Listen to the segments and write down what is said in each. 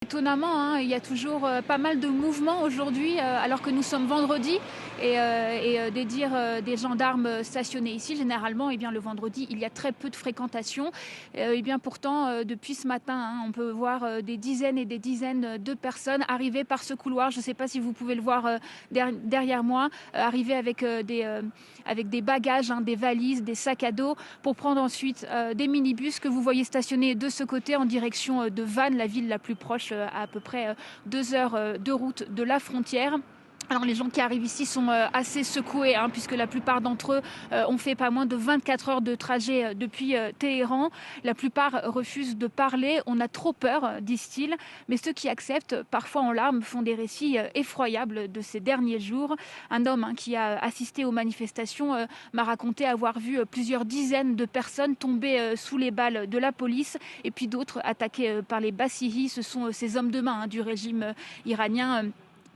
Étonnamment, il y a toujours pas mal de mouvements aujourd'hui, alors que nous sommes vendredi. Des dires des gendarmes stationnés ici, généralement, le vendredi, il y a très peu de fréquentation. Pourtant, depuis ce matin, on peut voir des dizaines et des dizaines de personnes arriver par ce couloir. Je ne sais pas si vous pouvez le voir derrière moi, arriver avec des bagages, des valises, des sacs à dos, pour prendre ensuite des minibus que vous voyez stationnés de ce côté en direction de Vannes, la ville la plus proche, à peu près 2 heures de route de la frontière. Alors les gens qui arrivent ici sont assez secoués, puisque la plupart d'entre eux ont fait pas moins de 24 heures de trajet depuis Téhéran. La plupart refusent de parler. On a trop peur, disent-ils. Mais ceux qui acceptent, parfois en larmes, font des récits effroyables de ces derniers jours. Un homme qui a assisté aux manifestations m'a raconté avoir vu plusieurs dizaines de personnes tomber sous les balles de la police, et puis d'autres attaqués par les Bassihi. Ce sont ces hommes de main du régime iranien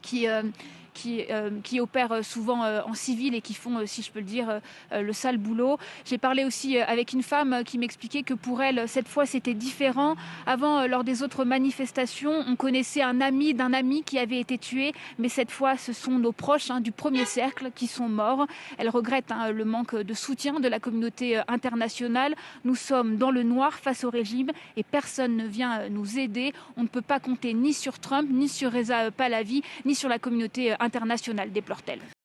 qui, euh, qui opèrent souvent en civil et qui font, si je peux le dire, le sale boulot. J'ai parlé aussi avec une femme qui m'expliquait que pour elle, cette fois, c'était différent. Avant, lors des autres manifestations, on connaissait un ami d'un ami qui avait été tué, mais cette fois, ce sont nos proches du premier cercle qui sont morts. Elle regrette le manque de soutien de la communauté internationale. Nous sommes dans le noir face au régime et personne ne vient nous aider. On ne peut pas compter ni sur Trump, ni sur Reza Pahlavi, ni sur la communauté internationale, déplore-t-elle.